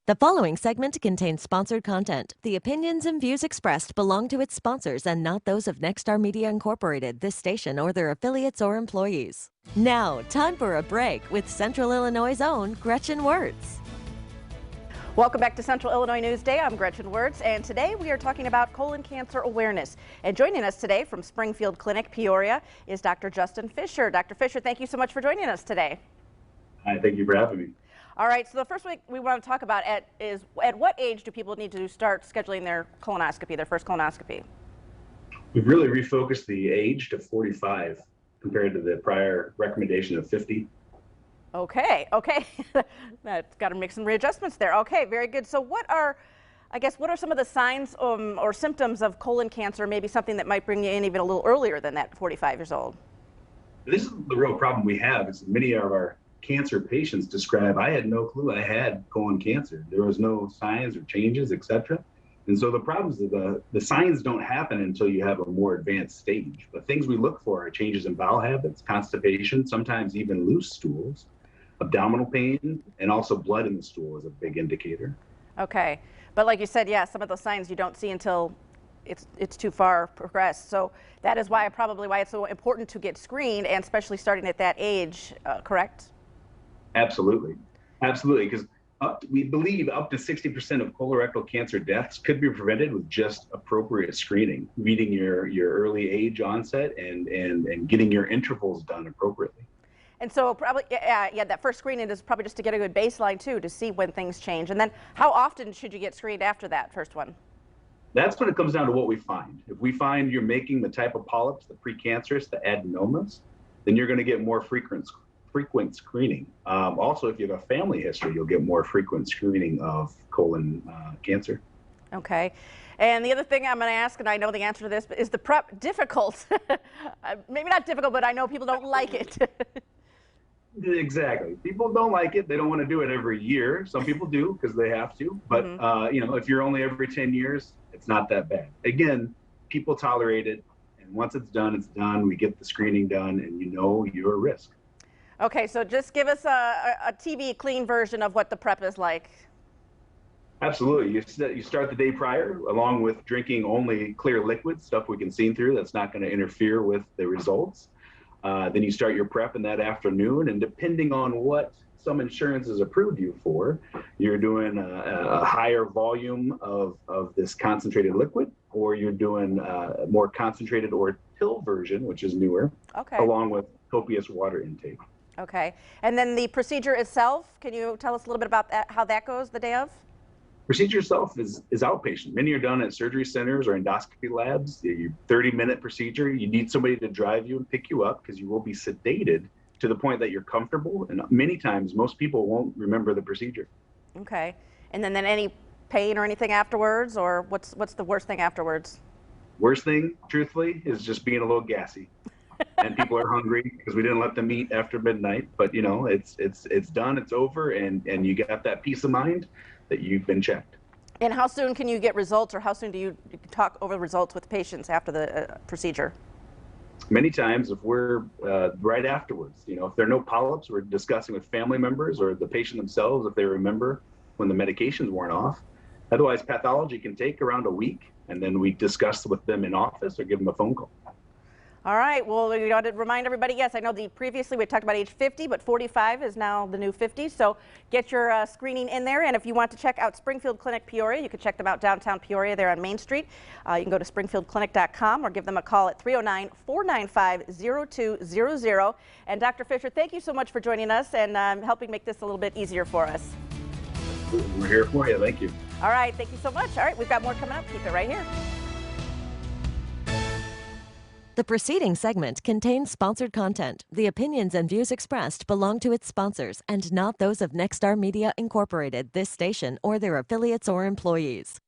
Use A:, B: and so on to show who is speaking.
A: The following segment contains sponsored content. The opinions and views expressed belong to its sponsors and not those of Nexstar Media Incorporated, this station, or their affiliates or employees. Now, time for a break with Central Illinois' own Gretchen Wirtz.
B: Welcome back to Central Illinois Newsday. I'm Gretchen Wirtz, and today we are talking about colon cancer awareness. And joining us today from Springfield Clinic, Peoria, is Dr. Justin Fisher. Dr. Fisher, thank you so much for joining us today.
C: Hi, thank you for having me.
B: All right, so the first thing we want to talk about is at what age do people need to start scheduling their colonoscopy, their first colonoscopy?
C: We've really refocused the age to 45 compared to the prior recommendation of 50.
B: Okay. That's got to make some readjustments there. Okay, very good. So what are some of the signs or symptoms of colon cancer, maybe something that might bring you in even a little earlier than that 45 years old?
C: This is the real problem we have is many of our cancer patients describe, I had no clue I had colon cancer. There was no signs or changes, etc. And so the problems is the signs don't happen until you have a more advanced stage. But things we look for are changes in bowel habits, constipation, sometimes even loose stools, abdominal pain, and also blood in the stool is a big indicator.
B: Okay, but like you said, yeah, some of those signs you don't see until it's too far progressed. So that is why it's so important to get screened, and especially starting at that age, correct?
C: Absolutely, because we believe up to 60% of colorectal cancer deaths could be prevented with just appropriate screening, meeting your early age onset and getting your intervals done appropriately.
B: And so probably, that first screening is probably just to get a good baseline too, to see when things change. And then how often should you get screened after that first one?
C: That's when it comes down to what we find. If we find you're making the type of polyps, the precancerous, the adenomas, then you're going to get more frequent screening. Also, if you have a family history, you'll get more frequent screening of colon cancer. Okay.
B: And the other thing I'm going to ask, and I know the answer to this, but is the prep difficult? Maybe not difficult, but I know people don't like it.
C: Exactly. People don't like it. They don't want to do it every year. Some people do because they have to. But, if you're only every 10 years, it's not that bad. Again, people tolerate it. And once it's done, it's done. We get the screening done, and you're at risk.
B: Okay, so just give us a TV clean version of what the prep is like.
C: Absolutely. You start the day prior, along with drinking only clear liquids, stuff we can see through that's not going to interfere with the results. Then you start your prep in that afternoon, and depending on what some insurance has approved you for, you're doing a higher volume of this concentrated liquid, or you're doing a more concentrated or pill version, which is newer, along with copious water intake.
B: Okay. And then the procedure itself, can you tell us a little bit about that, how that goes the day of?
C: Procedure itself is outpatient. Many are done at surgery centers or endoscopy labs. Your 30-minute procedure, you need somebody to drive you and pick you up because you will be sedated to the point that you're comfortable. And many times, most people won't remember the procedure.
B: Okay. And then any pain or anything afterwards, or what's the worst thing afterwards?
C: Worst thing, truthfully, is just being a little gassy. And people are hungry because we didn't let them eat after midnight. But it's done, it's over, and you got that peace of mind that you've been checked.
B: And how soon can you get results, or how soon do you talk over results with patients after the procedure?
C: Many times, if we're right afterwards, if there are no polyps, we're discussing with family members or the patient themselves if they remember when the medications weren't off. Otherwise, pathology can take around a week, and then we discuss with them in office or give them a phone call.
B: All right, well, we got to remind everybody, yes, I know previously we talked about age 50, but 45 is now the new 50, so get your screening in there. And if you want to check out Springfield Clinic Peoria, you can check them out downtown Peoria there on Main Street. You can go to springfieldclinic.com or give them a call at 309-495-0200. And Dr. Fisher, thank you so much for joining us and helping make this a little bit easier for us.
C: We're here for you. Thank you.
B: All right, thank you so much. All right, we've got more coming up. Keep it right here.
A: The preceding segment contains sponsored content. The opinions and views expressed belong to its sponsors and not those of Nexstar Media Incorporated, this station, or their affiliates or employees.